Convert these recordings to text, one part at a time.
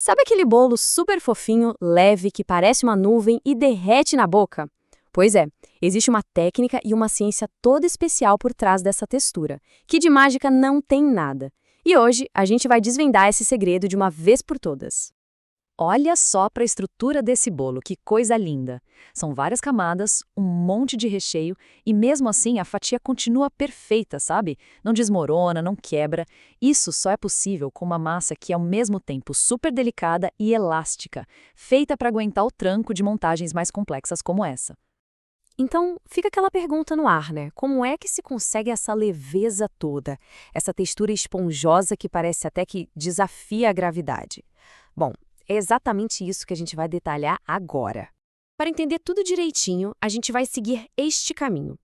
Sabe aquele bolo super fofinho, leve, que parece uma nuvem e derrete na boca? Pois é, existe uma técnica e uma ciência toda especial por trás dessa textura, que de mágica não tem nada. E hoje a gente vai desvendar esse segredo de uma vez por todas. Olha só para a estrutura desse bolo, que coisa linda! São várias camadas, um monte de recheio e mesmo assim a fatia continua perfeita, sabe? Não desmorona, não quebra. Isso só é possível com uma massa que é ao mesmo tempo super delicada e elástica, feita para aguentar o tranco de montagens mais complexas como essa. Então, fica aquela pergunta no ar, né? Como é que se consegue essa leveza toda? Essa textura esponjosa que parece até que desafia a gravidade? Bom, é exatamente isso que a gente vai detalhar agora. Para entender tudo direitinho, a gente vai seguir este caminho.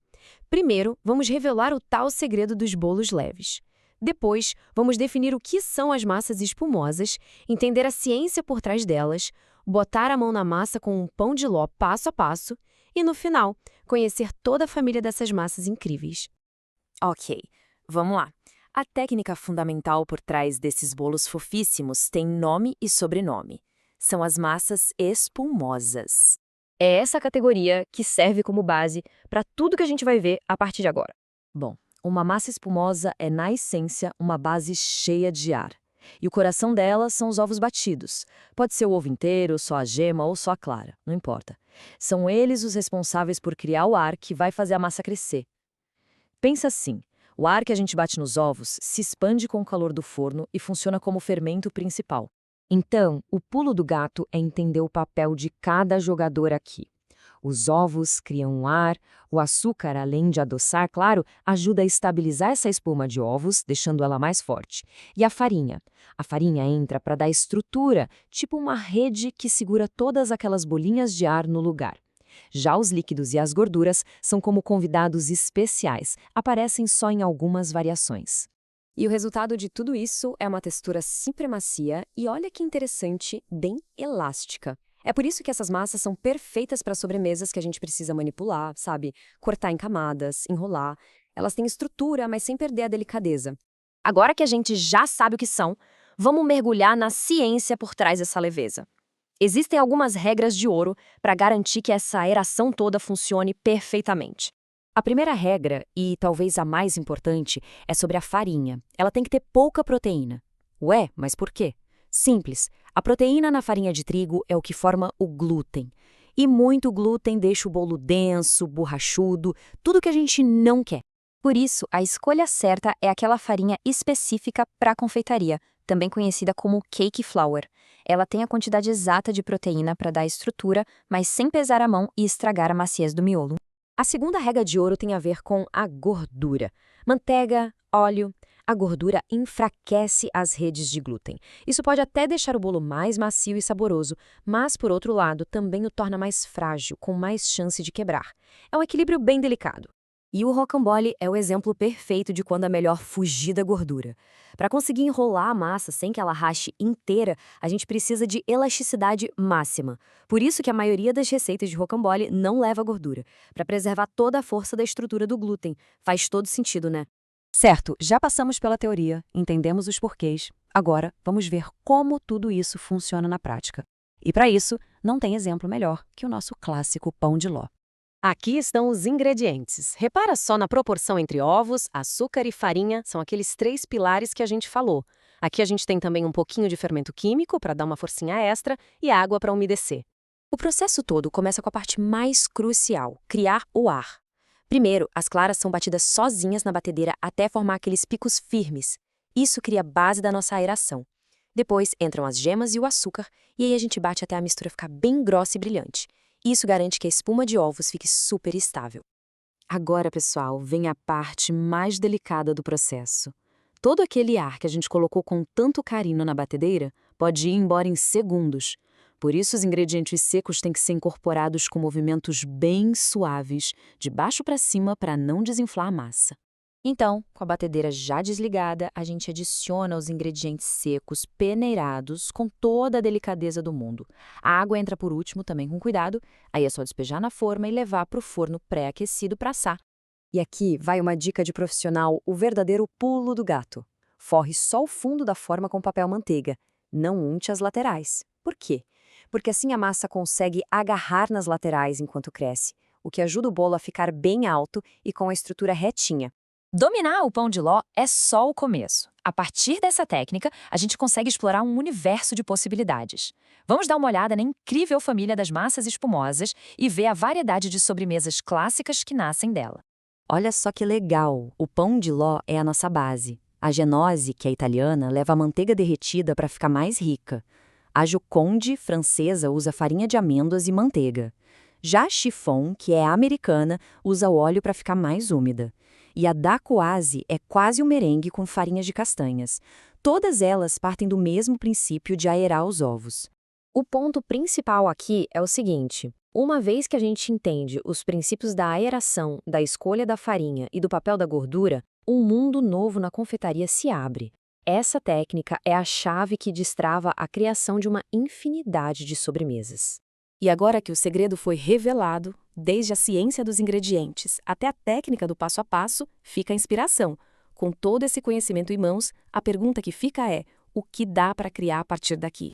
Primeiro, vamos revelar o tal segredo dos bolos leves. Depois, vamos definir o que são as massas espumosas, entender a ciência por trás delas, botar a mão na massa com um pão de ló passo a passo e, no final, conhecer toda a família dessas massas incríveis. Ok, vamos lá. A técnica fundamental por trás desses bolos fofíssimos tem nome e sobrenome. São as massas espumosas. É essa categoria que serve como base para tudo que a gente vai ver a partir de agora. Bom, uma massa espumosa é, na essência, uma base cheia de ar. E o coração dela são os ovos batidos. Pode ser o ovo inteiro, só a gema ou só a clara, não importa. São eles os responsáveis por criar o ar que vai fazer a massa crescer. Pensa assim, o ar que a gente bate nos ovos se expande com o calor do forno e funciona como fermento principal. Então, o pulo do gato é entender o papel de cada jogador aqui. Os ovos criam ar, o açúcar, além de adoçar, claro, ajuda a estabilizar essa espuma de ovos, deixando ela mais forte. E a farinha? A farinha entra para dar estrutura, tipo uma rede que segura todas aquelas bolinhas de ar no lugar. Já os líquidos e as gorduras são como convidados especiais, aparecem só em algumas variações. E o resultado de tudo isso é uma textura sempre macia e, olha que interessante, bem elástica. É por isso que essas massas são perfeitas para sobremesas que a gente precisa manipular, sabe? Cortar em camadas, enrolar. Elas têm estrutura, mas sem perder a delicadeza. Agora que a gente já sabe o que são, vamos mergulhar na ciência por trás dessa leveza. Existem algumas regras de ouro para garantir que essa aeração toda funcione perfeitamente. A primeira regra, e talvez a mais importante, é sobre a farinha. Ela tem que ter pouca proteína. Ué, mas por quê? Simples. A proteína na farinha de trigo é o que forma o glúten. E muito glúten deixa o bolo denso, borrachudo, tudo que a gente não quer. Por isso, a escolha certa é aquela farinha específica para a confeitaria, também conhecida como cake flour. Ela tem a quantidade exata de proteína para dar estrutura, mas sem pesar a mão e estragar a maciez do miolo. A segunda regra de ouro tem a ver com a gordura. Manteiga, óleo. A gordura enfraquece as redes de glúten. Isso pode até deixar o bolo mais macio e saboroso, mas, por outro lado, também o torna mais frágil, com mais chance de quebrar. É um equilíbrio bem delicado. E o rocambole é o exemplo perfeito de quando é melhor fugir da gordura. Para conseguir enrolar a massa sem que ela rache inteira, a gente precisa de elasticidade máxima. Por isso que a maioria das receitas de rocambole não leva gordura, para preservar toda a força da estrutura do glúten. Faz todo sentido, né? Certo, já passamos pela teoria, entendemos os porquês. Agora, vamos ver como tudo isso funciona na prática. E para isso, não tem exemplo melhor que o nosso clássico pão de ló. Aqui estão os ingredientes. Repara só na proporção entre ovos, açúcar e farinha, são aqueles 3 pilares que a gente falou. Aqui a gente tem também um pouquinho de fermento químico para dar uma forcinha extra e água para umedecer. O processo todo começa com a parte mais crucial, criar o ar. Primeiro, as claras são batidas sozinhas na batedeira até formar aqueles picos firmes. Isso cria a base da nossa aeração. Depois entram as gemas e o açúcar, e aí a gente bate até a mistura ficar bem grossa e brilhante. Isso garante que a espuma de ovos fique super estável. Agora, pessoal, vem a parte mais delicada do processo. Todo aquele ar que a gente colocou com tanto carinho na batedeira pode ir embora em segundos. Por isso, os ingredientes secos têm que ser incorporados com movimentos bem suaves, de baixo para cima, para não desinflar a massa. Então, com a batedeira já desligada, a gente adiciona os ingredientes secos peneirados com toda a delicadeza do mundo. A água entra por último, também com cuidado, aí é só despejar na forma e levar para o forno pré-aquecido para assar. E aqui vai uma dica de profissional, o verdadeiro pulo do gato. Forre só o fundo da forma com papel manteiga. não unte as laterais. Por quê? Porque assim a massa consegue agarrar nas laterais enquanto cresce, o que ajuda o bolo a ficar bem alto e com a estrutura retinha. Dominar o pão de ló é só o começo. A partir dessa técnica, a gente consegue explorar um universo de possibilidades. Vamos dar uma olhada na incrível família das massas espumosas e ver a variedade de sobremesas clássicas que nascem dela. Olha só que legal! O pão de ló é a nossa base. A genose, que é italiana, leva a manteiga derretida para ficar mais rica. A Gioconde, francesa, usa farinha de amêndoas e manteiga. Já a chiffon, que é americana, usa o óleo para ficar mais úmida. E a Dacquoise é quase um merengue com farinhas de castanhas. Todas elas partem do mesmo princípio de aerar os ovos. O ponto principal aqui é o seguinte: uma vez que a gente entende os princípios da aeração, da escolha da farinha e do papel da gordura, um mundo novo na confeitaria se abre. Essa técnica é a chave que destrava a criação de uma infinidade de sobremesas. E agora que o segredo foi revelado, desde a ciência dos ingredientes até a técnica do passo a passo, fica a inspiração. Com todo esse conhecimento em mãos, a pergunta que fica é: o que dá para criar a partir daqui?